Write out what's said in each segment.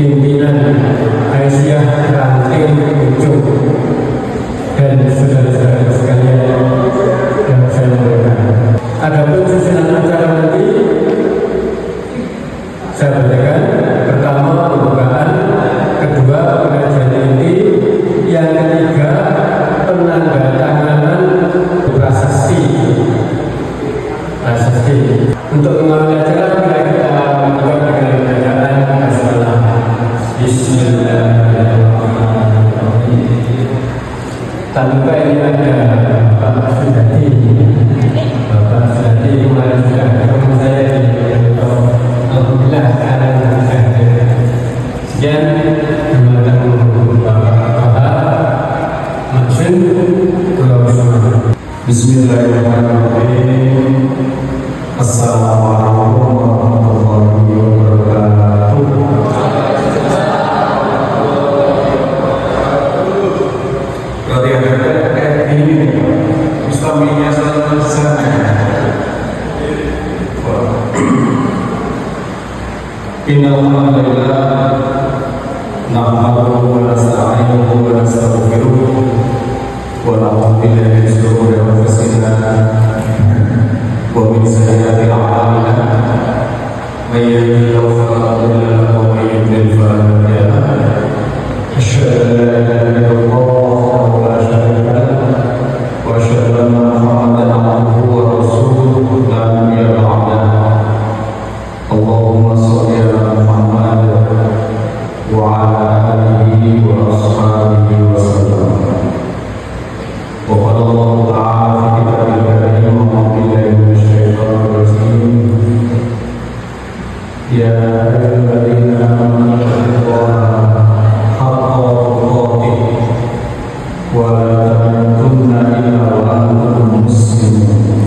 pimpinan Aisyah Ranting Ujung dan saudara-saudara sekalian yang saya muliakan. Adapun susunan acara nanti saya bacakan. Pertama pembukaan, kedua pengajian inti, yang ketiga penandatanganan prasasti. Untuk mengawali acara kita mulai dengan bacaan basmalah. Bismillahirrahmanirrahim. Tanpa ini ada Bapak Sudadi. Bapak Sudadi kemarin sudah ketemu saya di alhamdulillah sekarang sudah ada. Sekian terima Bapak Maksud Pulau Sumatera. Bismillahirrahmanirrahim. Assalamualaikum warahmatullahi wabarakatuh. Berarti ada ini Islaminya salah sana. Innal hamdalillah nahmaduhu wa nasta'inuhu wa nastaghfiruh wa na'udzu billahi min shururi anfusina wa min sayyiati a'malina may yahdihillahu fala mudilla lahu wa may yudlil fala hadiya lahu. Asyhadu an la ilaha illallah wa la syarika lahu wa asyhadu anna Muhammadan abduhu wa rasuluhu la nabiyya ba'dahu. Allahumma shalli ala Muhammad wa ala alihi wa ashabihi wa sallam. وقال الله تعالى في كتابه الكريم أعوذ بالله من الشيطان الرجيم يا أيها الذين آمنوا اتقوا الله حق تقاته ولا تموتن إلا وأنتم مسلمون.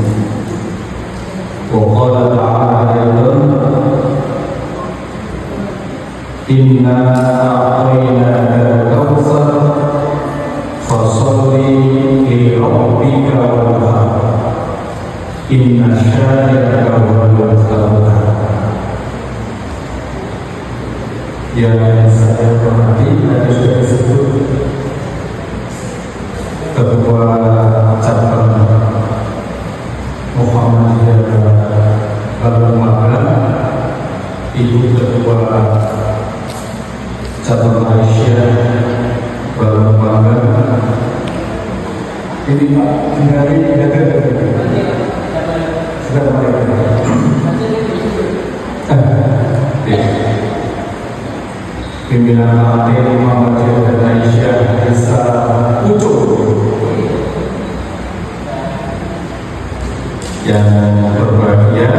وقال تعالى أيضا إنا أعطيناك الكوثر فصل لربك وانحر إن شانئك هو الأبتر. Yang saya hormati, tadi sudah disebut Ketua Cabang Muhammadiyah Al-Mu'alam, Ibu Ketua Cabang Malaysia Al-Mu'alam. Ini Pak Jindari sudah pimpinan Al-Mu'alam Muhammadiyah dan Aisyah Desa Ujung yang berbahagia,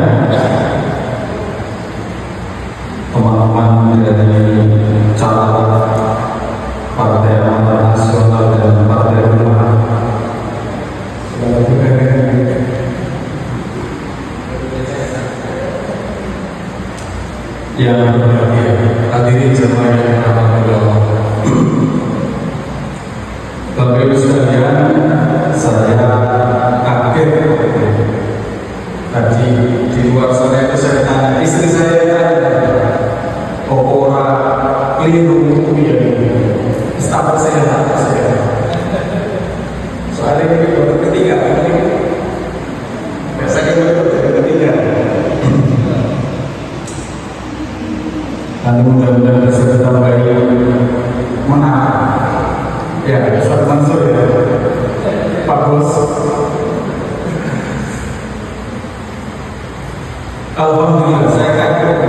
teman-teman dari caleg Partai Amanat Nasional dan Partai Umat yang berbahagia, hadirin jemaah yang dirahmati Allah. Bapak Ibu sekalian, saya kaget tadi di luar sana itu saya tanya istri saya, orang keliru ya, status saya. Soalnya ini baru ketiga, biasanya baru ketiga. Nanti mudah-mudahan bisa kita kembali menang. Ya, Ustaz Mansur ya, Pak Bos. Alhamdulillah, saya kaget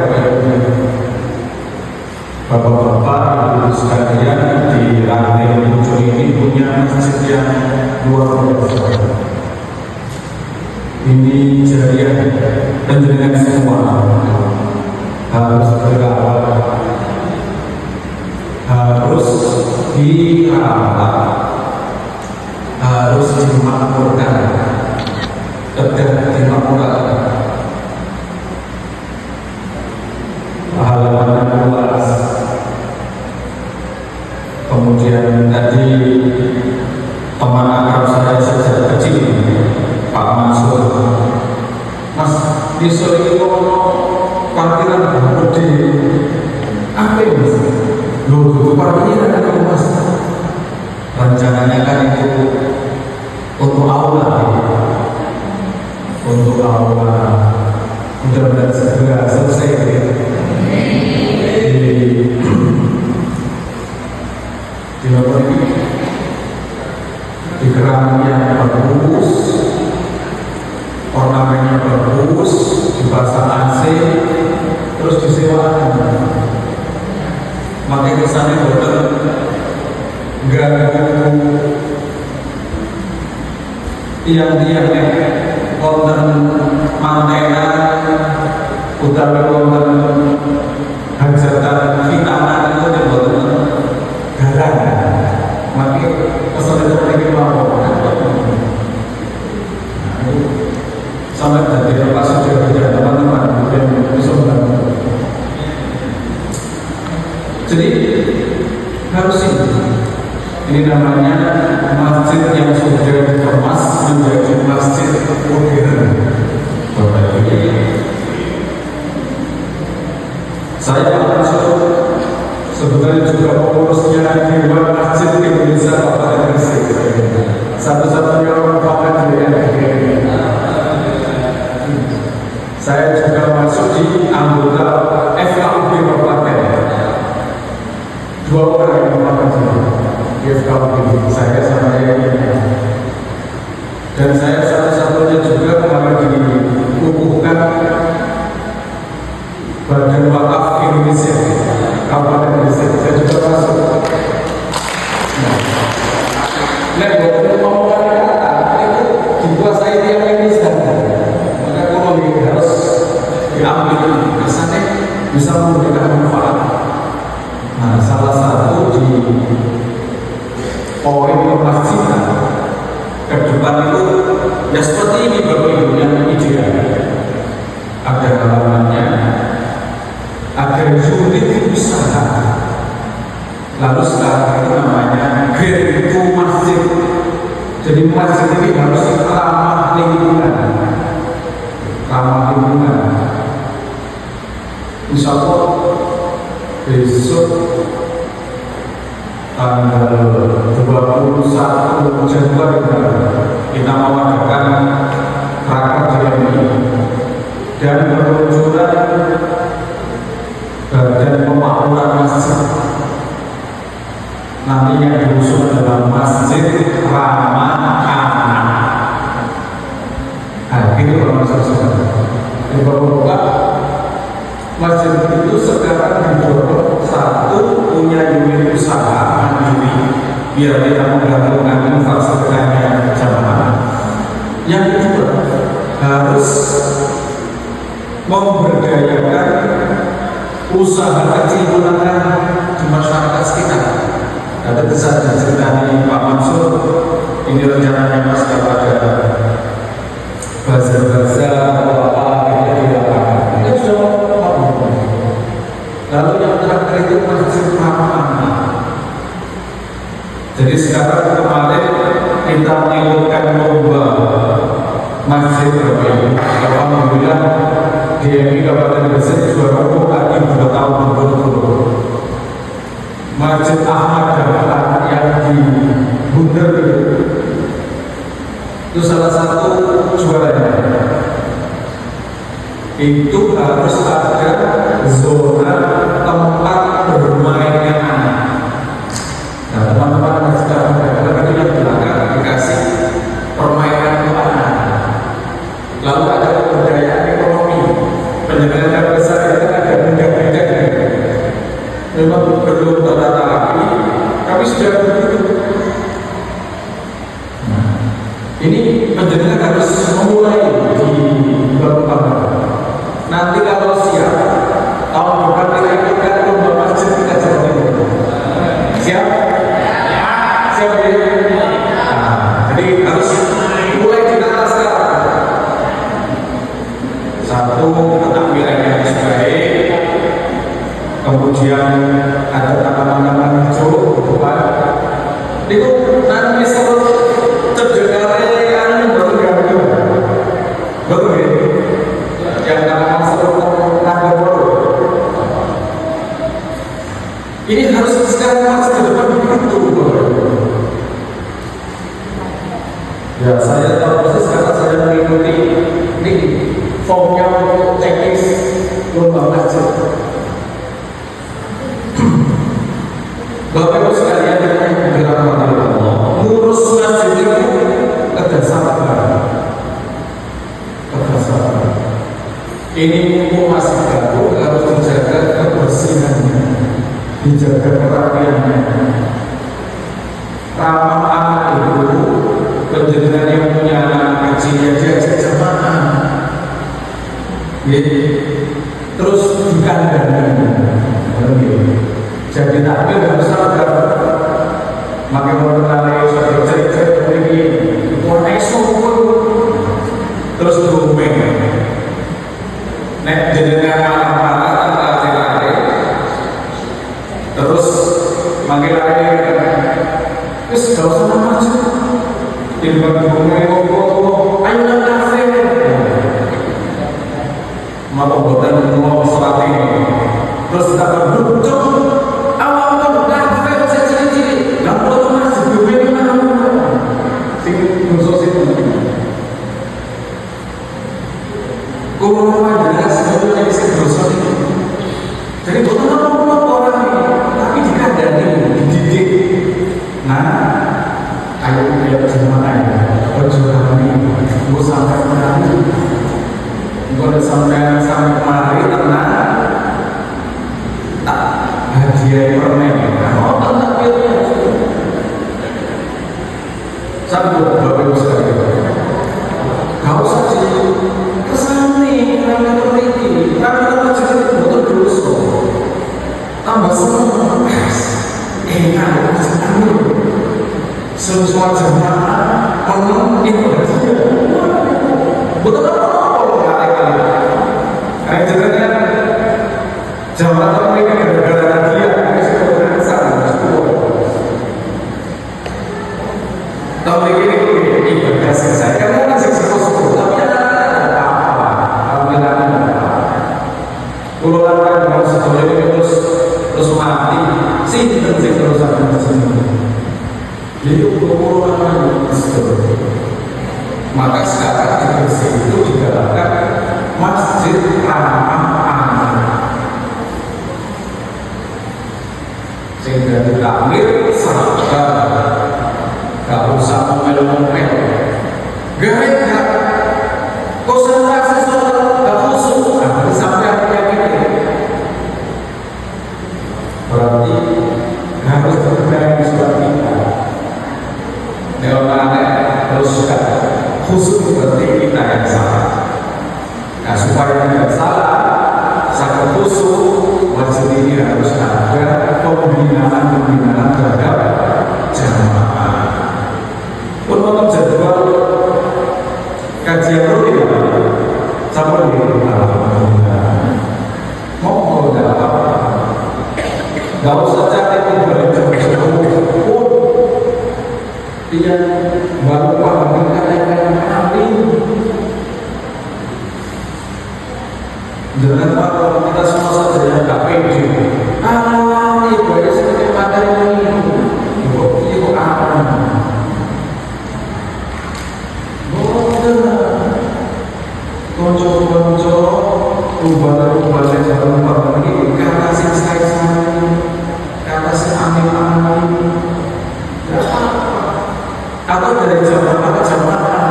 Bapak-bapak, Ibu sekalian, di Ranting Ujung ini punya masjid yang luar biasa. Ini jariah penjaringan semua harus berawal, harus dirawat, harus dimakmurkan, tegak dimakmurkan. Halaman luas. Kemudian tadi teman akrab saya sejak kecil, Pak Mansur, Mas, besok itu parkiran gede, apa ya Mas? Loh, itu parkirnya ada mas. Rencananya kan itu untuk aula, untuk aula. Mudah-mudahan segera selesai. Di nomor ini di keramiknya bagus, ornamennya bagus, dipasang AC, terus disewakan. Makanya kesannya betul ganggu tiang-tiangnya, konten antena, utawi konten hajatan vitamin itu betul garang. Makanya pesan itu lagi mau sampai tadi apa sudah kerja teman-teman yang bisa membantu. Jadi harus ini namanya masjid yang sudah dikemas menjadi masjid modern. Saya langsung sebetulnya juga pengurusnya Dewan Masjid Indonesia Kabupaten Gresik. Satu-satunya orang Kabupaten Gresik. Saya juga masuk di anggota FKUB Kabupaten. 2 orang yang melakukan di FKUB, saya sama yang. Dan saya satu-satunya juga kemarin dikukuhkan Badan Wakaf Indonesia Kabupaten Gresik. Saya juga masuk. Nah, buat omongan kata itu dikuasai tiap Indonesia. Maka ekonomi harus diambil kesannya bisa memberikan manfaat. Nah, salah satu di poin kemasjidan ke depan itu ya seperti ini Bapak Ibu yang ideal. Ada halamannya, ada unit usaha. Lalu sekarang itu namanya Grand Masjid. Jadi masjid ini harus ramah lingkungan. Ramah lingkungan. Insya Allah besok tanggal 21 Januari kita mengadakan raker ini dan peluncuran badan pemakmuran masjid. Nanti yang diusung adalah masjid ramah anak. Nah, ini kalau misalnya bahwa masjid itu sekarang didorong satu punya unit usaha mandiri biar tidak menggantungkan infrastrukturnya jamaah. Yang kedua harus memberdayakan usaha kecil menengah di masyarakat sekitar. Ada besar ceritanya Pak Mansur, ini rencananya pas ada bazar-bazar atau apa di lapangan. Kita sudah mau. Lalu yang terakhir itu masjid ramah. Jadi sekarang kemarin kita melakukan lomba masjid berbeda. Alhamdulillah DMI Kabupaten Gresik juara umum lagi 2 tahun berturut-turut. Masjid Ahmad Dahlan yang di Bunder itu salah satu juaranya. Itu harus ada zona tempat bermainnya anak. Nah, teman-teman masjid Ahmad Dahlan itu yang belakang dikasih permainan untuk anak. Lalu ada pemberdayaan ekonomi, penyelenggaraan besar itu ada benda-benda. Memang belum tata-tata tapi sudah begitu. Nah, ini penjelasan harus memulai di Bapak. Nanti kalau siap, tahun depan kita ikutkan lomba masjid kita seperti itu. Siap? Siap ya? Nah, jadi harus mulai ditata sekarang. Satu, penampilan yang baik. Kemudian ada tanaman-tanaman hijau di depan. Itu nanti seluruh terdengarnya yang baru ya. Yang tanaman seluruh tangga baru. Ini harus sekarang masa ke depan begitu. Ya, saya tahu persis karena saya mengikuti ini formnya untuk teknis lomba masjid. Bapak Ibu sekalian yang dirahmati Allah, ngurus masjid itu ada sabar. Ini mumpung masih baru, harus dijaga kebersihannya, dijaga kerapiannya. Ramah anak itu, penjenengan yang punya anak kecilnya diajak jamaah, terus dikandani. Jadi takbir harus sabar. Maka mengenai suatu cerita begini, warna sumur, terus berumeng. Nek jenengan anak-anak lari-lari, terus manggil lari, terus gak usah maju. Tiba-tiba ngomong, ayo nang kafe. Maka buatan ngomong seperti ini. Terus kita berduduk, awal tuh kafe saya ciri-ciri, nggak perlu masuk gue ini mana? Sing khusus itu. Kurang jelas sebetulnya bisa dosa ini. Jadi bukan orang ini, tapi dikandani, dididik. Nah, ayo lihat jemaah ya, berjuang ini, gue sampai kemari, gue sampai kemari tenang, tak hadiah permen. Oh, tenang pilih. Sambut Bapak Ibu sekalian. Gak usah sih. Kesani, karena terliti, karena macam itu betul dosa. Tambah senang, enak, senang. Semua jemaah penuh ibadah. Betul apa kali-kali? Karena jenengan jamaah mereka gara-gara dia, sudah besar, tahun ini ibadah selesai. Karena kan sesuatu, tapi kalau orang mau sekolah ini terus mati, sih terus akan tersenyum. Jadi umur orang maka sekarang di Gresik itu digalakkan masjid ramah anak. Sehingga ditakmir sabar, gak usah ngomel-ngomel, gak konsentrasi sholat, gak khusyuk, gak sampai apa-apa. Berarti harus terbaik seperti kita. Neonate terus khusyuk berarti kita yang salah. Nah, supaya tidak salah, sangat khusyuk, wajib ini harus ada pembinaan terhadap jamaah. Untuk jadwal kajian rutin sama di mau tidak apa-apa. Gak usah cari pembeli jauh-jauh. Dia baru paham kata-kata ahli. Jangan kalau kita semua saja yang tak pede. Ini boleh seperti pada ini. Ibu apa? Konco-konco, ubah-ubah jalan ini kata sing saya kata sing amin-amin. Atau dari jamaah ke jamaah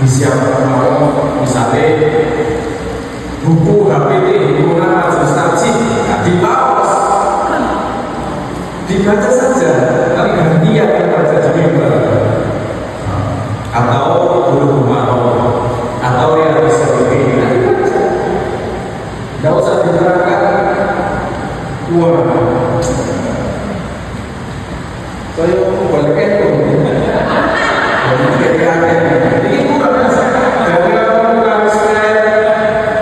disiapkan mau misalnya buku HPT, himpunan majelis tajwid, dipaus, dibaca saja, tapi gantian yang baca di mimbar, atau bulu marom, atau yang bisa begini, tidak usah diterangkan. Wah, saya mau balik itu. Ini kurang dari orang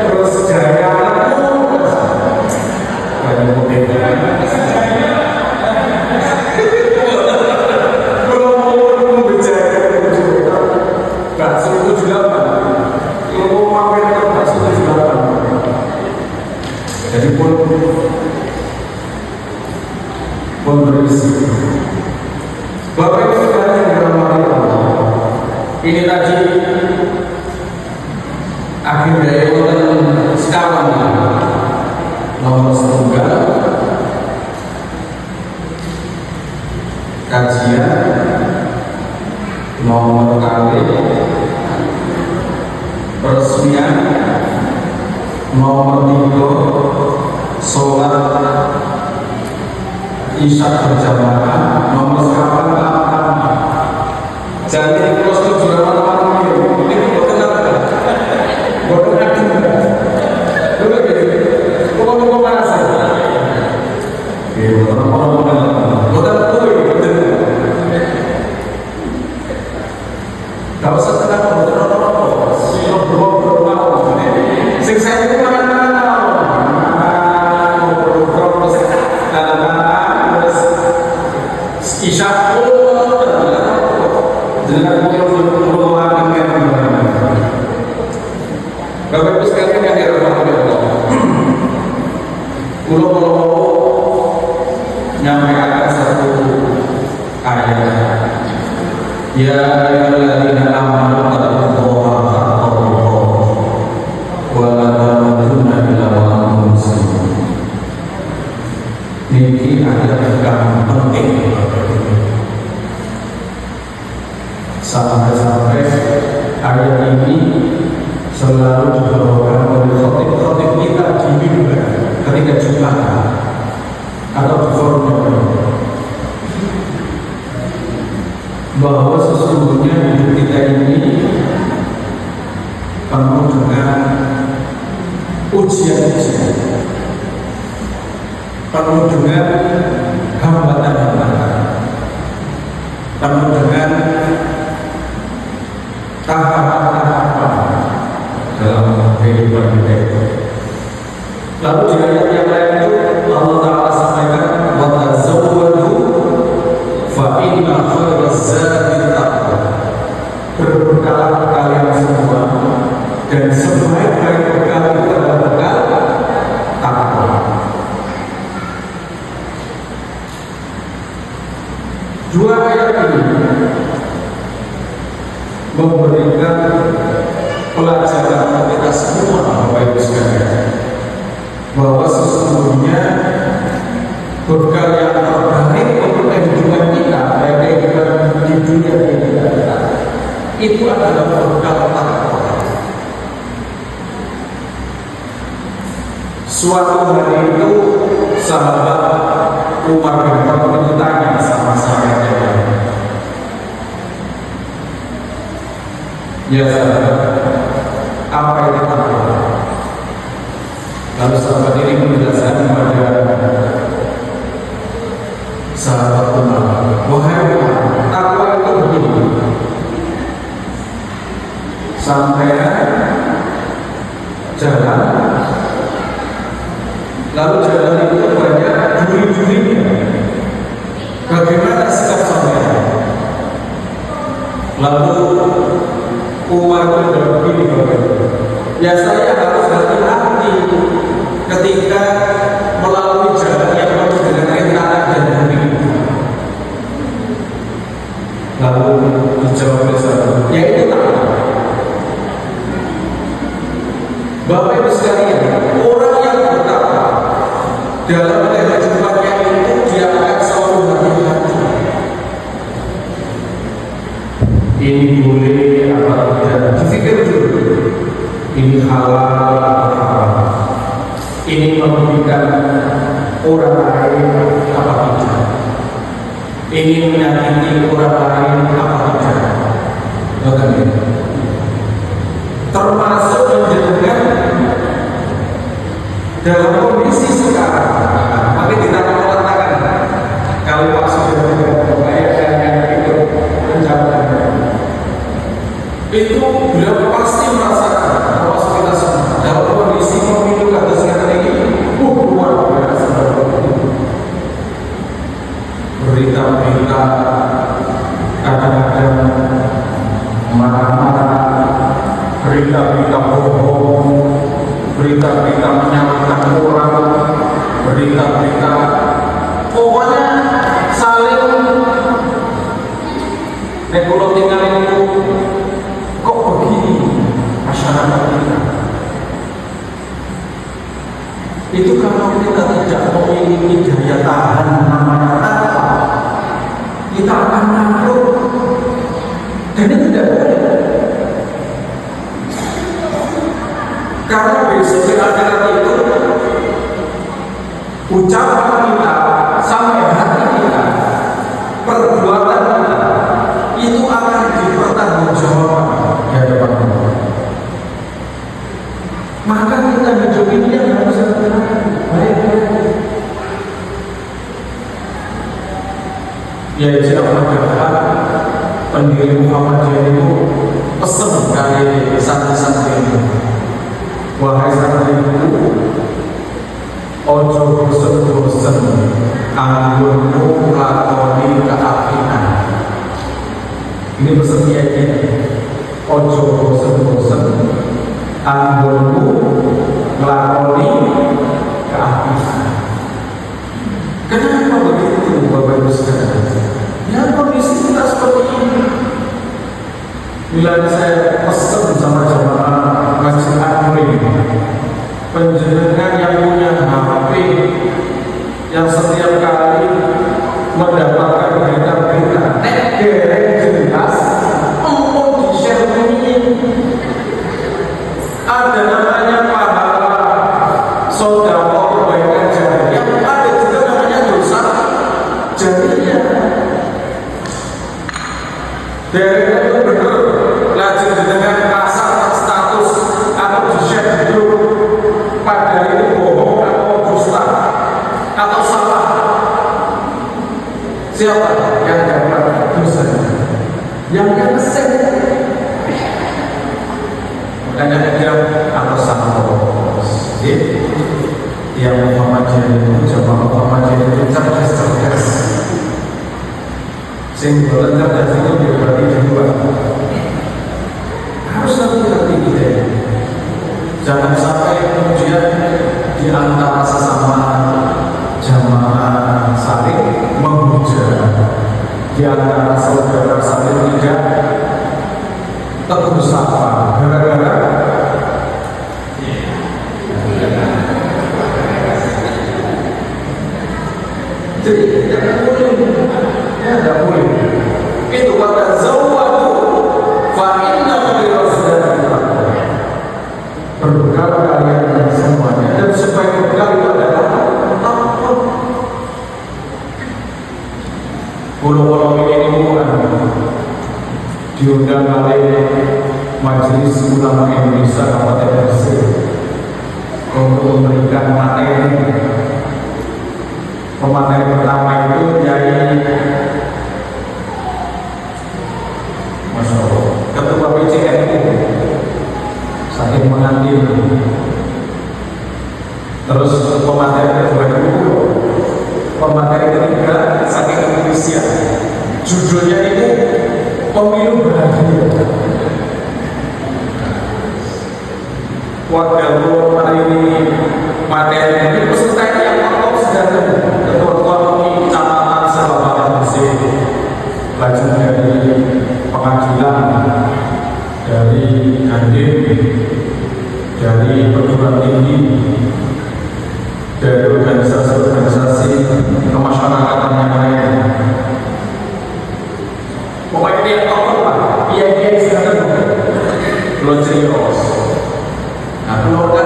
terus jaya banyak mungkin kalau mau bicara bakso 78 kalau mau mampir bakso 78 jadi pun kondisi. Bapak Ibu sekalian yang dirahmati Allah, ini tadi agenda yang sekawan nomor setunggal kajian nomor kali peresmian nomor 3 sholat isya berjamaah nomor sekawan jadi kalau setuju teman-teman ini betul kalau mana saja kalau setelah Bapak Ibu sekalian yang dirahmati Allah, kalau nyampaikan satu ayat, ya ayyuhalladzina amanu taqullaha haqqa tuqatih wa la tamutunna illa wa antum muslimun. Ini ayat yang penting sampai ayat ini selalu dibawakan oleh khotib-khotib kita di mimbar ketika Jumat atau di forum bahwa sesungguhnya hidup kita ini penuh dengan ujian-ujian, penuh dengan hambatan-hambatan, penuh dengan tahapan-tahapan dalam kehidupan kita itu. Lalu di ayat yang lain itu Allah Ta'ala sampaikan wa tazawwadu fa inna khairaz zadi taqwa. Berbekalah kalian semua dan sebaik-baik bekal itu adalah bekal takwa. Dua ayat ini memberikan pelajaran kita semua Bapak Ibu sekalian bahwa sesungguhnya bekal yang terbaik untuk kehidupan kita, baik kehidupan di dunia kita, itu adalah bekal takwa. Suatu hari itu sahabat Umar bin Khattab bertanya sama sahabatnya, ya sahabat, apa itu takwa? Lalu sahabat ini menjelaskan kepada sahabat Umar, wahai Umar, takwa itu begini, sampai jalan, lalu jalan itu banyak duri-durinya, bagaimana sikap sampai? Lalu Umar menjawab begini, ya saya harus hati-hati ketika melalui jalan yang penuh dengan rintangan dan duri. Lalu dijawab oleh sahabat, ya itu takwa. Bapak Ibu sekalian, orang yang bertakwa dalam kehidupannya itu dia akan selalu hati-hati. Ini boleh apa tidak? Dipikir dulu. Ini halal atau haram? Ini merugikan orang lain apa tidak? Ini menyakiti orang lain apa tidak? Bagaimana? Termasuk menjadikan dalam kondisi sekarang. Maka kita mengatakan kalau Pak sudah membayarkan yang itu pencapaian itu beliau pasti merasakan termasuk kita semua dalam kondisi pemilu kata sekarang ini luar biasa. Berita-berita kadang-kadang marah-marah, berita-berita bohong, berita-berita menyalahkan orang, berita-berita pokoknya Ya Ahmad Dahlan, pendiri Muhammadiyah itu pesen kali santri-santri itu, wahai santriku, ojo bosen-bosen anggonmu lakoni keapian. Ini pesan kiai. Ojo bosen-bosen anggonmu lakoni keapian. Kenapa begitu Bapak Ibu sekalian? Ya kondisi kita seperti ini. Bila saya pesan sama jamaah Masjid Amri, penjenengan yang punya HP, yang setiap kali mendapatkan berita-berita derek jelas, empun di-share ini. Ada namanya pahala sedekah kebaikan jariah, ada juga namanya dosa jariah. Derek itu benar, lajeng jenengan pasang status atau di-share di grup, padahal itu bohong atau dusta atau salah. Siapa yang dapat dosa? Yang ngeset. Makanya dia atau santos. Yang Muhammadiyah itu, jamaah Muhammadiyah itu cerdas. Sehingga cerdas itu dibagi dua. Harus hati-hati kita. Jangan sampai kemudian di antara sesama jamaah saling menghujat, di antara saudara saling tidak tegur sapa gara-gara jadi tidak boleh, tidak boleh. Itu kata zawadu fa inna khairaz zadi taqwa. Berbekal kalian semuanya, dan supaya berbekal itu adalah takwa. Pulau-pulau ini bukan diundang oleh Majelis Ulama Indonesia Kabupaten Gresik untuk memberikan materi. Pemateri pertama itu Yai Masya Allah, Ketua PCNU saking mengambil. Terus pemateri kedua itu, pemateri ketiga saking Indonesia. Judulnya itu Pemilu Bahagia. Wakil hari ini materi ini peserta yang top sedang ketua kecamatan Sahabat Bersih, lajeng dari pengadilan, dari Gandim, dari perguruan tinggi, dari organisasi-organisasi kemasyarakatan yang lain. Pokoknya dia tahu apa? Iya sedang belum serius. Nah, keluarga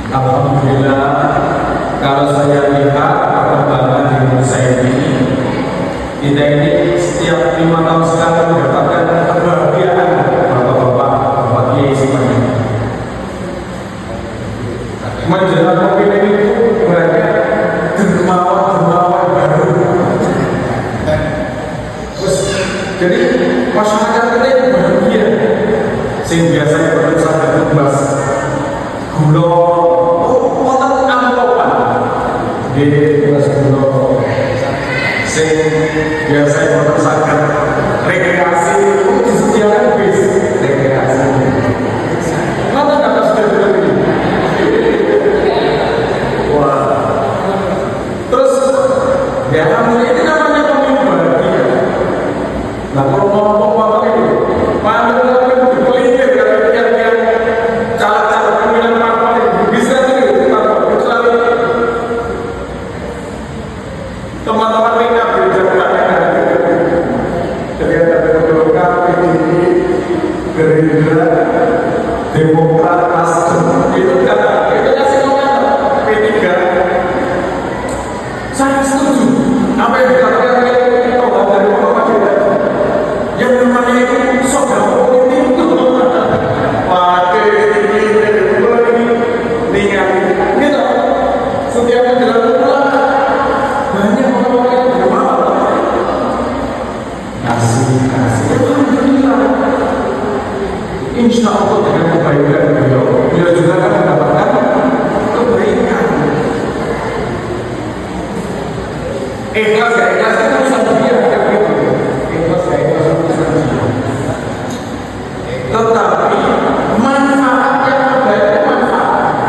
alhamdulillah, kalau saya lihat perkembangan di Indonesia ini, kita ini setiap 5 tahun sekali mendapatkan kebahagiaan bapak-bapak, bapak kiai semuanya. Menjelang pemilu itu banyak dermawan baru. Jadi masyarakat kita ini bahagia. Sing biasanya berusaha tumbas gula, potong amplopan di tumbas gula. Sing biasanya berusaha rekreasi itu disediakan bis rekreasi. Mana kata sudah ini? Wah. Terus ya alhamdulillah ini namanya pemilu bahagia. Nah kalau ngomong apa itu? Mana teman-teman mereka berjalan jadi ada Golkar, PDI, Gerindra, Demokrat, Nasdem, itu kata itu kasih komentar P3. Saya setuju apa yang dikatakan oleh Toba dari Muhammadiyah yang namanya itu saudara politik. Pakai ini ningan gitu setiap menjelang bulan banyak insya Allah dengan kebaikan beliau juga akan mendapatkan kebaikan. Ikhlas gak ikhlas itu urusan dia, ikhlas gak ikhlas itu urusan dia. Tetapi manfaat yang terbaik manfaat,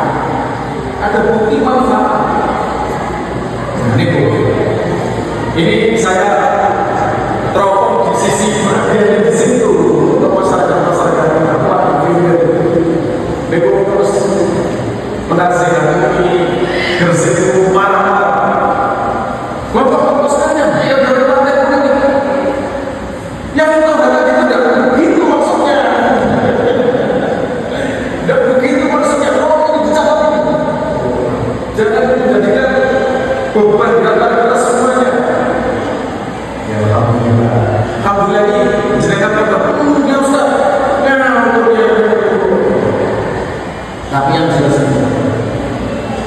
ada bukti manfaat. Ini saya teropong di sisi bagian di situ untuk masyarakat yang kuat Bego terus menasihati Gresik itu marah-marah. Bapak fokusnya dia dari partai politik. Yang itu tadi tidak begitu maksudnya. Tidak begitu maksudnya. Oh ini dicatat ini. Jangan menjadikan beban kata kita semuanya. Ya alhamdulillah. Alhamdulillah ini jenengan kata, ya Ustaz. Tapi yang jelas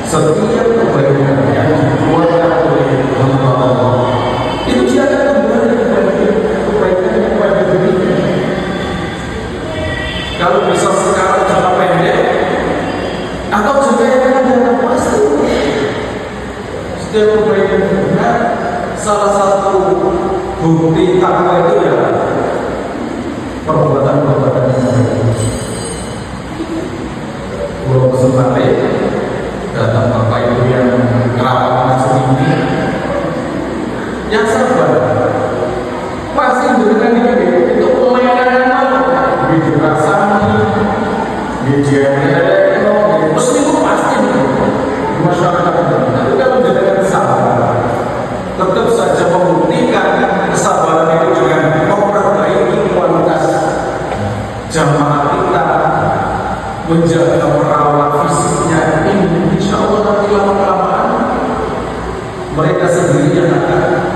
setiap kebaikan yang dikeluarkan oleh Allah itu dia akan kembali kepada kebaikan yang kepada dirinya. Kalau bisa sekarang jangka pendek atau jangka yang akan datang pasti setiap kebaikan benar. Salah satu bukti takwa itu ya perbuatan-perbuatan yang baik. Pulau Sembale datang Bapak Ibu yang kerabat masuk ini yang sabar pasti dengan ini itu pemainan yang malu di rasanya di dialek mesti itu pasti di masyarakat. Tapi kalau dengan sabar tetap saja membuktikan kesabaran itu dengan memperbaiki kualitas jamaah kita, menjaga merawat fisiknya ini, insya Allah nanti lama-kelamaan mereka sendiri yang akan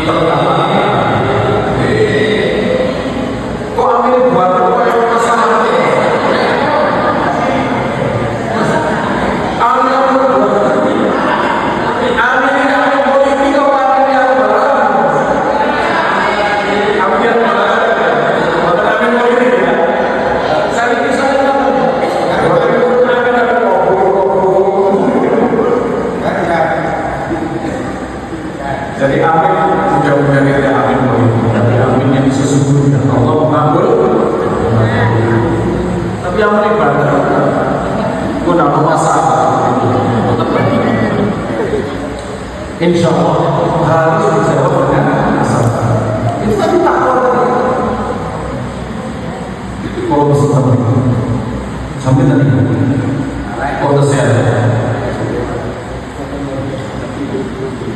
terutama. Kok amin buat apa yang masalah? Jadi amin, mudah-mudahan kita amin politik, tapi amin yang sesungguhnya Allah mengabul. Tapi amin ibadah, aku tidak mau masalah. Insya Allah harus dijawab dengan masalah. Itu tadi takwa tadi. Kalau seperti itu, sambil tadi, kalau saya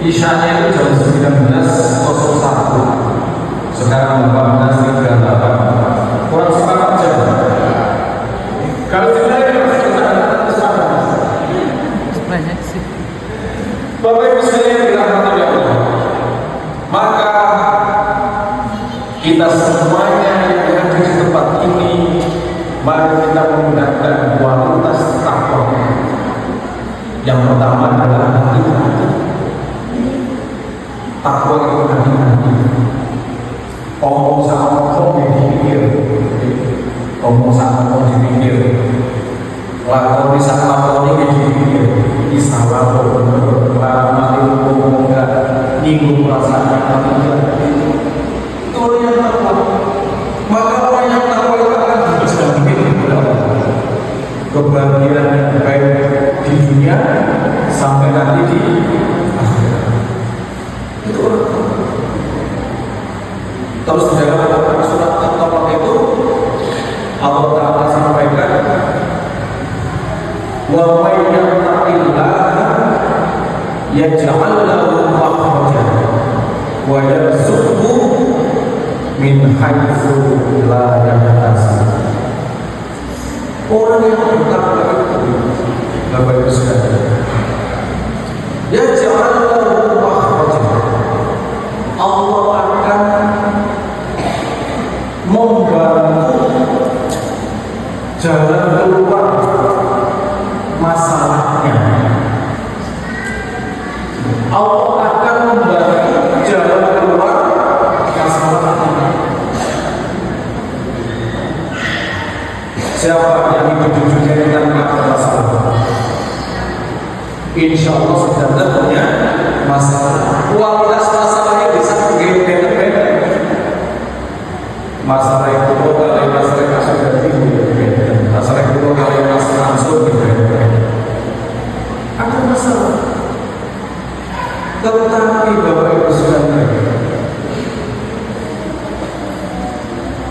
Isyanya itu jam 19.01. Sekarang 18.38. Kurang sepakat jam. Kalau tidak masih kita ada kesalahan. Banyak sih. Bapak Ibu sekalian dirahmati Allah. Maka kita semuanya yang hadir di tempat ini, mari kita menggunakan kualitas takwa. Yang pertama adalah hati-hati. Takwa itu hati-hati. Omong sama omong dipikir, omong sama omong dipikir, lakoni sama lakoni dipikir, isalah benar, lama itu ngomong enggak, nyinggung perasaan manusia. Itu yang takwa. Maka orang yang takwa itu akan dijamin kebahagiaan yang baik di dunia sampai nanti di itu orang. Terus di dalam surat At-Talaq itu Allah Ta'ala sampaikan, wa may yattaqillaha yaj'al lahu makhrajan wa yarzuqhu min haitsu la yahtasib. Orang yang bertakwa itu, Bapak Ibu sekalian, yaj'al lahu makhrajan, Allah akan membantu jalan keluar masalahnya. Allah akan membantu jalan keluar masalahnya. insya Allah sudah punya masalah. Kualitas masalahnya bisa beda-beda. Masalah itu kalau masalah kasus dari beda. Masalah itu kalau masalah langsung beda. Ada masalah. Tetapi Bapak Ibu sekalian,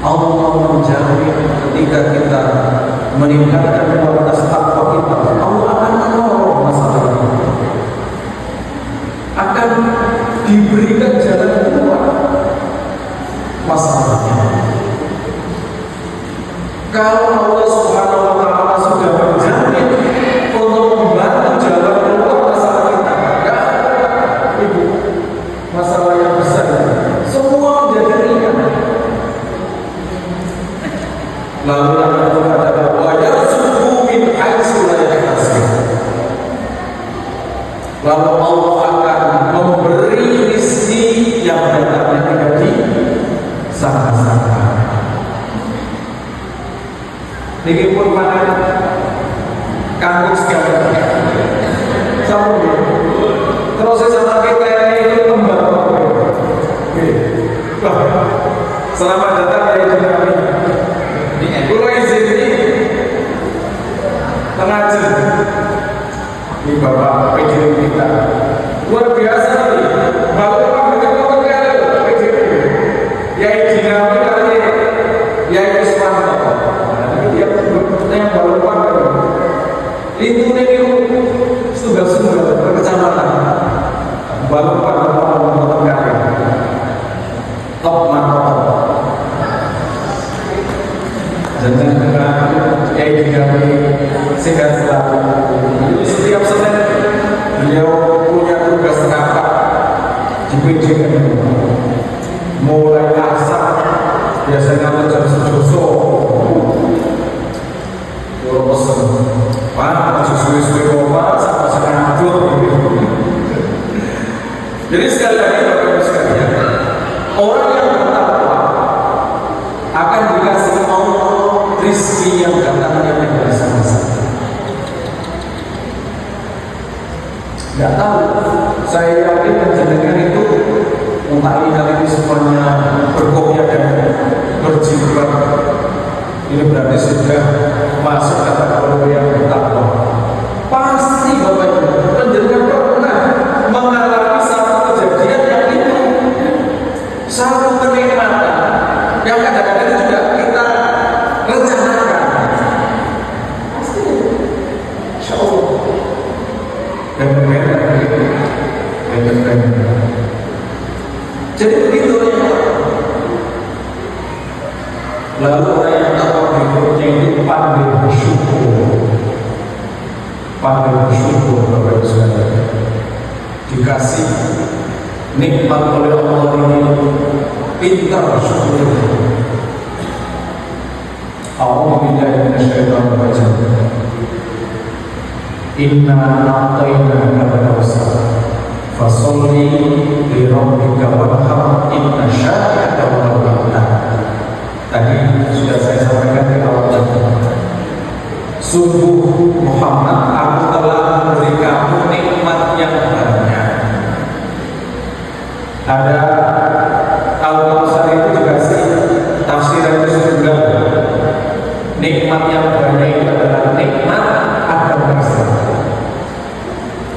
Allah menjamin ketika kita meningkatkan kualitas takwa kita, Allah akan menolong masalah itu, akan diberikan jalan keluar masalahnya. Kalau Allah Subhanahu wa Ta'ala sudah menjamin untuk membantu jalan keluar masalah kita, enggak ibu masalah yang besar, semua menjadi ringan. Lalu yang kedua adalah wayarzuqhu min haitsu la yahtasib. Lalu Allah akan memberi rezeki yang datangnya tidak disangka-sangka. Niki pun mana kanggo segala sama terus sama kita ini kembang. Selamat datang dari kami. Guru izin ini pengaji ini Bapak PDW kita luar biasa nih. Bapak betul-betul PDW Yai Dinami kali Yai Iswanto yang baru itu tugas-tugas berkecamatan baru top mantap. Jangan Yai Dinami sehat selalu. Setiap Senin beliau punya tugas rapat di PJN. Mulai asar biasanya jam 7 Kalau pesen, Pak, susu-susu Bapak sama sekarang Jadi sekali lagi Bapak-Ibu sekalian, orang yang bertakwa akan dikasih Allah rezeki yang datangnya dari sana-sana. Tidak tahu, saya yakin penjenengan itu mengetahui hal ini semuanya berkopiah dan berjibat. Ini berarti sudah masuk kategori yang bertakwa. Pasti Bapak Ibu penjenengan pernah mengalami satu kejadian yang itu, satu kenikmatan yang kadang-kadang juga kita rencanakan. Pasti, insya Allah. Jadi begitu ya. Lalu orang yang takwa berikutnya itu pandai bersyukur. Pandai bersyukur Bapak Ibu sekalian. Dikasih nikmat oleh Allah ini, pintar bersyukur. A'udzubillahi minasyaitonir rajim. Inna a'tainaka al-kautsar fasholli li rabbika wanhar inna syani'aka huwal abtar. Tadi sudah saya sampaikan di awal tadi. Sungguh Muhammad, aku telah memberi kamu nikmat yang banyak. Ada Al-Kautsar itu dikasih tafsiran itu juga. Nikmat yang banyak itu adalah nikmat agama Islam.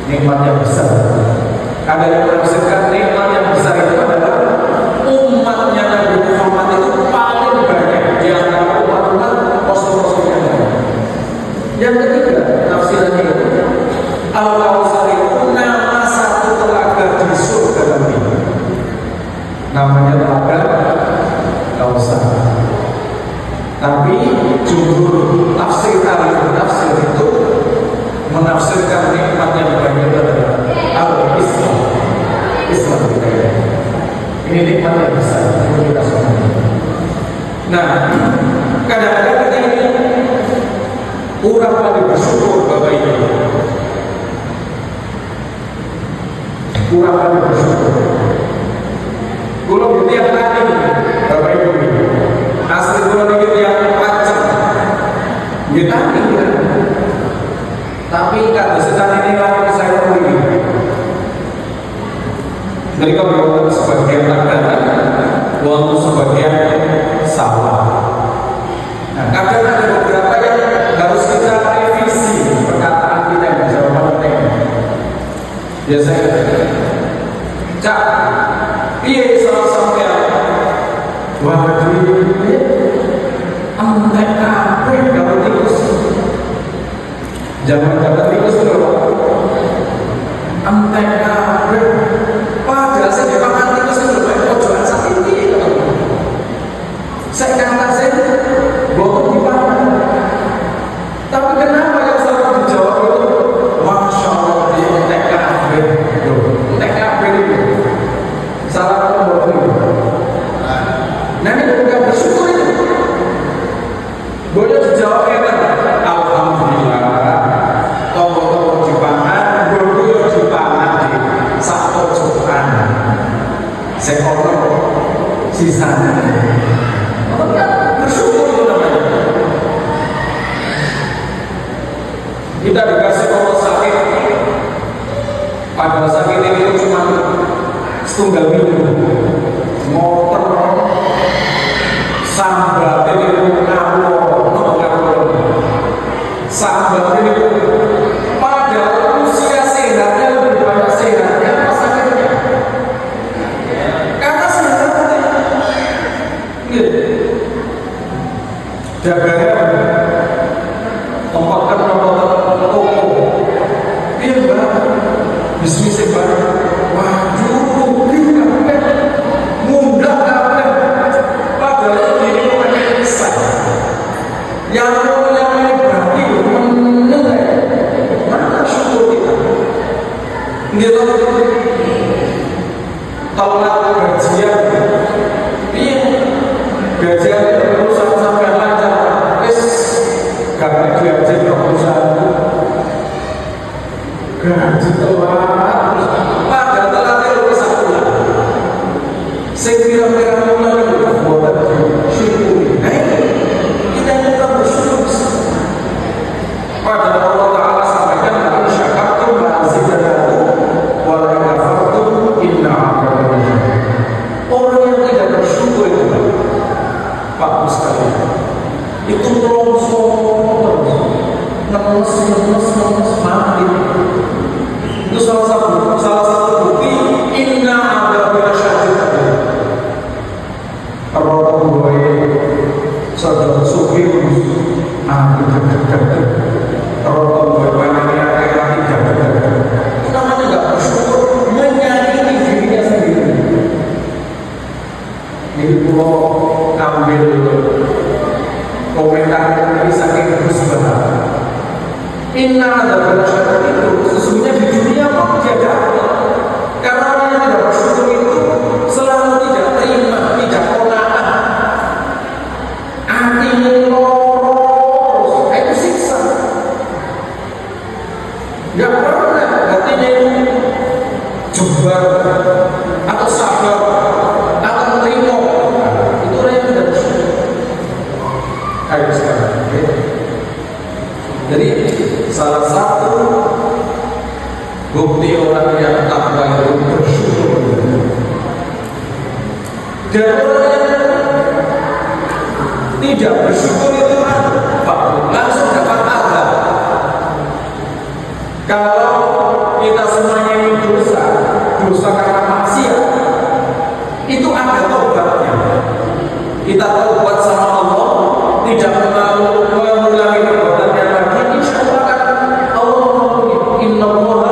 Nikmat yang besar. Ada yang menafsirkan nikmat yang besar itu adalah umatnya Nabi Muhammad itu paling banyak di antara umat-umat rasul-rasul yang lain. Yang ketiga, tafsirannya itu Al-Kautsar itu nama satu telaga di surga nanti. Namanya telaga Kautsar. Tapi jumhur tafsir tafsir itu menafsirkan nikmat yang banyak adalah Al-Islam. Islam kita ini nikmat yang besar untuk kita semua. Nah, kadang-kadang kita ini kurang pandai bersyukur Bapak Ibu. Kurang pandai bersyukur. Kalau tiap hari Bapak Ibu asli kalau tiap macam kita tidak. Tapi kalau sedang ini lagi saya Mereka berwonten sebagian benar, wonten sebagian salah. Nah, kadang ada beberapa yang harus kita revisi perkataan kita yang jawaban penting. Biasanya, Cak, iya salah sampean. Waduh, entek kabeh dapat tikus. Jangan dapat tikus dulu. Entek kabeh. Padahal saya dimakan tikus dulu, ojoan sakit ini. Saya kata saya, bohong dimakan. Tapi kenapa yang selalu dijawab itu? Masya Allah, dia entek kabeh. Entek kabeh itu. Salah bohong itu. Nah ini bukan bersyukur itu. Boleh dijawab ya kan? Alhamdulillah. Tolong dipangan, boleh dipangan di satu coban. Sekolah sisanya. Bersyukur itu namanya. Kita dikasih orang sakit. Padahal sakit itu cuma setunggal minum. Motor sambat ini ngawur, sambat ini padahal usia sehatnya lebih banyak sehatnya apa sakitnya? Karena sehatnya jaganya tempatkan toko iya mbak bisnisnya mbak waduh rugi kabeh mudah kabeh padahal ini pakai kisah yang ini berarti menilai mana syukur kita gitu tolak gajian iya gajian perusahaan sampai lancar karena gaji perusahaan gaji telat padahal telatnya lebih satu bulan saya kira-kira mulai buat syukur kita juga bersyukur padahal Allah Ta'ala sampaikan dalam syakartum la'azidanakum wa la kafartum inna 'adzabi orang yang tidak bersyukur itu Pak Ustaz itu longsor nemes mati itu salah satu bukti inna 'adzabi lasyadid. Kalau gue saudara sufi kalau gue panennya kayak tidak itu namanya nggak bersyukur menyakiti dirinya sendiri. Ini pulau ambil komentar dari saking terus berharap inna ada bersyukur itu sesungguhnya di dunia pun dia dapat karena orang yang tidak bersyukur itu selalu tidak terima, tidak kona'ah hatinya lurus itu siksa gak pernah hatinya jebar atau sabar atau menerima itu orang yang tidak bersyukur. Ayo sekarang jadi salah satu bukti orang yang takwa itu bersyukur dan orang yang tidak bersyukur itu langsung dapat azab. Kalau kita semuanya ini dosa karena maksiat itu ada taubatnya. Kita taubat sama Allah tidak mengulangi perbuatannya lagi, insya Allah akan Allah mengampuni. Innallaha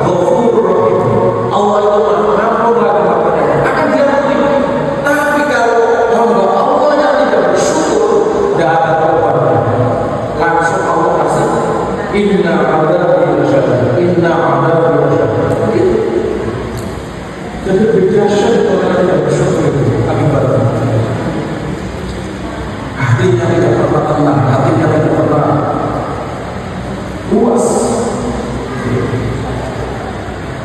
ghafurur rahim. Allah itu mengampuni akan diampuni. Tapi kalau hamba Allah yang tidak bersyukur, tidak ada taubatnya. Langsung Allah kasih inna 'adzabi lasyadid, inna 'adzabi lasyadid. Jadi berdasar orang yang tidak bersyukur itu akibatnya. Hatinya tidak pernah tenang, hatinya tidak pernah puas.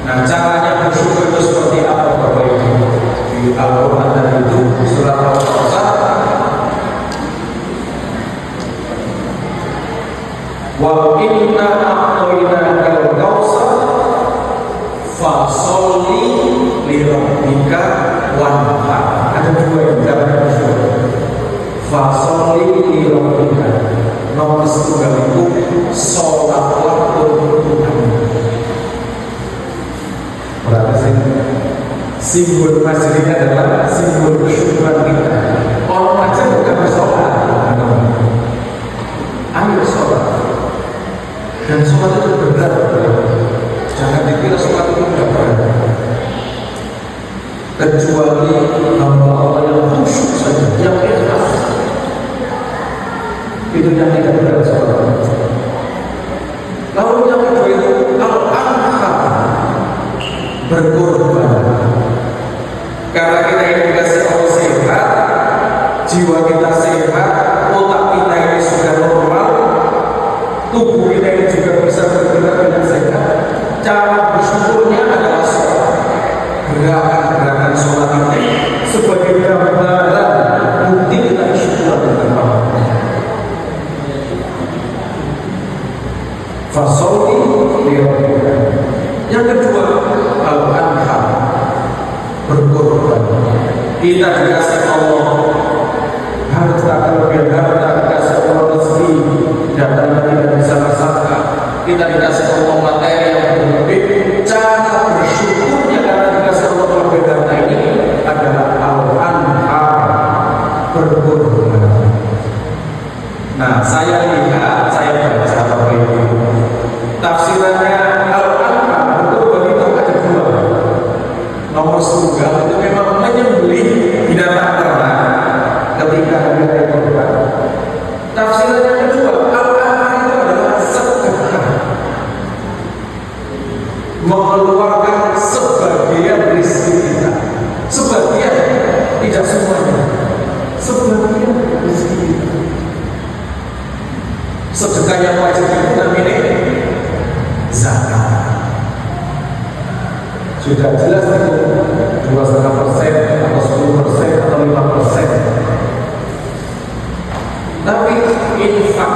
Nah, caranya bersyukur itu seperti apa Bapak Ibu? Di Al-Quran dan itu surat Al-Qasas. Wa inna a'tainakal kautsar fasholli lirabbika wanhar. Ada dua yang dalam bersyukur. Fasoli lirabbika. Nomor setunggal itu sholatlah untuk Tuhan. Berarti simbol masjid ini adalah simbol kesyukuran kita. Orang aja bukan bersolat, ayo sholat. Dan sholat itu berat. Jangan dikira sholat itu tidak berat. Kecuali hamba Allah yang khusyuk saja, yang ikhlas, itu yang tidak berat sholat. Lalu yang kedua itu al-anha, berkorban. Karena kita ini dikasih Allah sehat, jiwa kita sehat, otak kita ini sudah normal, tubuh kita ini juga bisa bergerak dengan sehat. Cara bersyukurnya adalah sholat. Gerakan-gerakan sholat ini sebagai gambaran bukti kita bersyukur dengan Allah. Fasoli lirabbika. Yang kedua al-anha, berkorban. Kita dikasih Allah harta kelebihan, harta dikasih Allah rezeki, datang tidak bisa rasakan. Kita dikasih Allah materi yang berlebih. Cara bersyukurnya karena dikasih Allah kelebihan harta ini adalah al-anha, berkorban. Nah, saya lihat, saya baca Bapak Ibu, tafsirannya al-anha, berkorban itu ada dua. Nomor setunggal itu memang menyembelih binatang ternak ketika hari raya Kurban. Tafsiran yang kedua, al-anha itu adalah sedekah, mengeluarkan sebagian rezeki kita, sebagian, tidak semuanya, sebagian rezeki kita. Sedekah yang wajib itu namanya zakat. Sudah jelas itu 2,5% atau 10% atau 5%. Tapi infak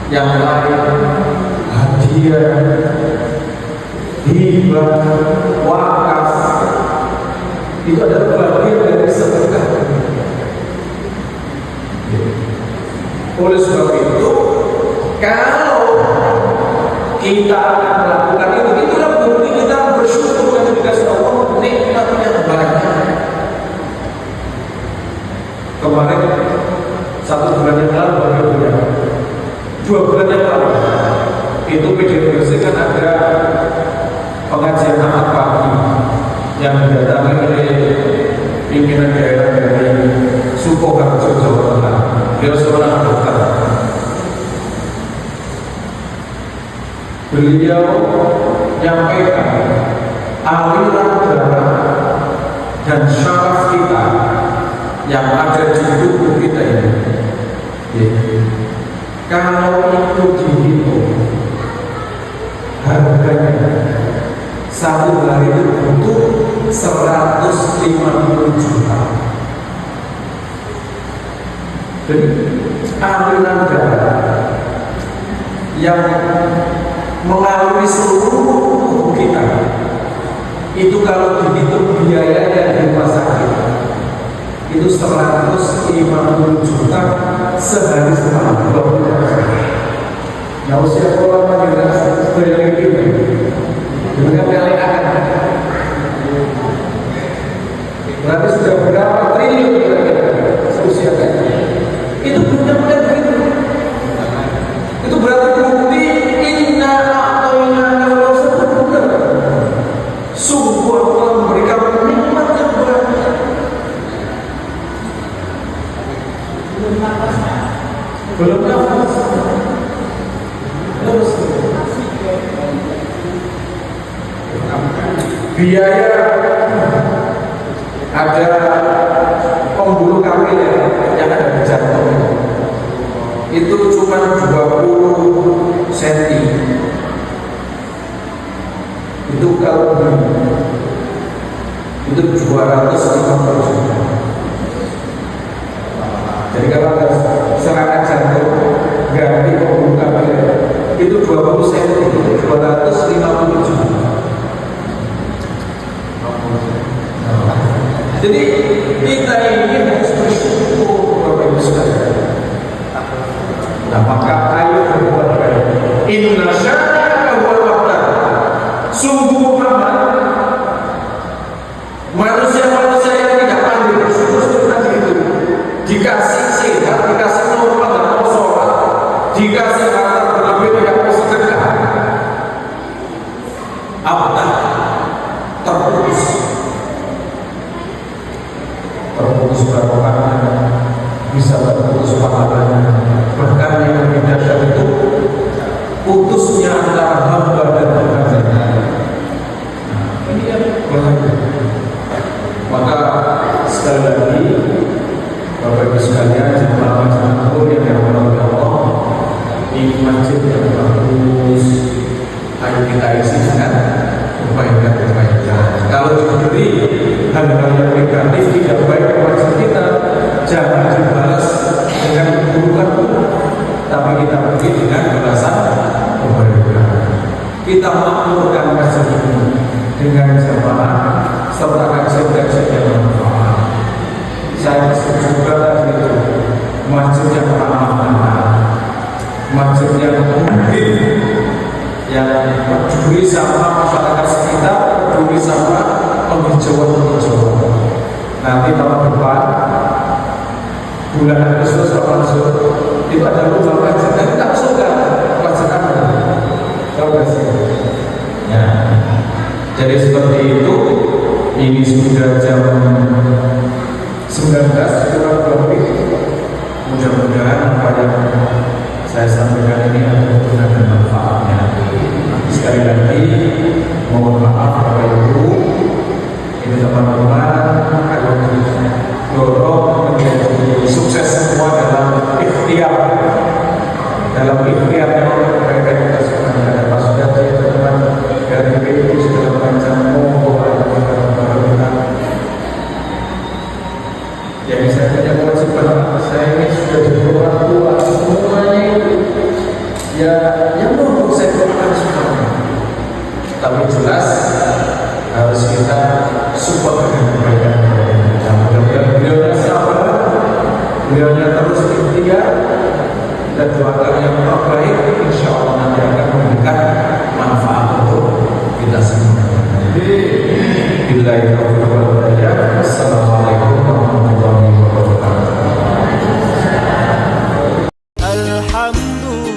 yang lain, hadiah, hibah, wakaf, itu adalah bagian dari sedekah. Oleh sebab itu, kalau kita akan melakukan itu, itulah bukti kita bersyukur karena dikasih Allah nikmat yang banyak. Kemarin 1 bulan yang lalu, 2 bulan yang lalu, itu PDIP kan ada pengajian Ahad pagi yang didatangi oleh pimpinan daerah dari Sukoharjo, Jawa Tengah. Dia seorang dokter. Beliau menyampaikan aliran darah dan syaraf kita yang ada di tubuh kita ini, kalau itu dihitung harganya satu hari itu butuh 150 juta. Jadi aliran darah yang melalui seluruh tubuh kita itu kalau dihitung biayanya di rumah sakit itu 150 juta sehari semalam. Nah, usia orang juga sebenarnya gitu dengan kali akan berarti sudah berapa triliun usia kita itu benar-benar begitu. Itu berarti bukti inna a'tayna al-kawtsar, benar. Sungguh Allah memberikan nikmat yang banyak. Belum nafas. Terus biaya ada pembuluh kaki yang ada di jantung itu cuma 20 cm. Itu kalau itu 250 juta. Jadi kalau ada serangan jantung ganti pembuluh kaki itu 20 cm, itu 250 juta. Jadi kita ini harus bersyukur Bapak Ibu sekalian. Nah, maka ayo berbuat baik. Inna syani'aka huwal abtar. Sungguh Muhammad, manusia-manusia yang tidak pandai bersyukur seperti itu, dikasih sehat, dikasih normal dan mau sholat, dikasih harta berlebih tidak mau sedekah, abtar, terputus barokahnya, bisa terputus pahalanya. Bahkan yang lebih dahsyat itu putusnya antara hamba dan Tuhannya. Ini yang bahaya. Maka sekali lagi Bapak Ibu sekalian, jemaah-jemaah yang dirahmati Allah, ini masjid yang bagus, ayo kita isi dengan kebaikan-kebaikan. Kalau diberi hal-hal yang negatif tidak baik ke masjid kita, jangan dibalas dengan keburukan, tapi kita beri dengan balasan kebaikan. Kita makmurkan masjid ini dengan jamaah serta kajian-kajian yang bermanfaat. Saya setuju tadi itu masjid yang ramah-ramah, masjid yang mungkin, yang peduli sama masyarakat sekitar, peduli sama penghijauan-penghijauan. Nanti tahun depan bulan Agustus masuk itu ada rumah masjid, dan tak suka masjid apa? Tahu nggak sih? Ya. Jadi seperti itu. Ini sudah jam 19 kurang lebih. Mudah-mudahan apa yang saya sampaikan ini ada guna dan manfaatnya. Sekali lagi mohon maaf Bapak Ibu, ini teman-teman kalau dorong menjadi sukses semua dalam ikhtiar yang mereka kita semuanya. Ada Pak Sudati, teman-teman dari BPU segala macam, mohon jadi saya punya kewajiban, saya ini sudah jadi orang tua, semuanya itu ya yang perlu saya doakan semuanya. Tapi jelas harus kita support dengan kebaikan. Mudah-mudahan beliaunya sabar, beliaunya terus ikhtiar, dan doakan yang terbaik, insya Allah nanti akan memberikan manfaat untuk kita semua. Bismillahirrahmanirrahim. Assalamualaikum warahmatullahi wabarakatuh. Alhamdulillah.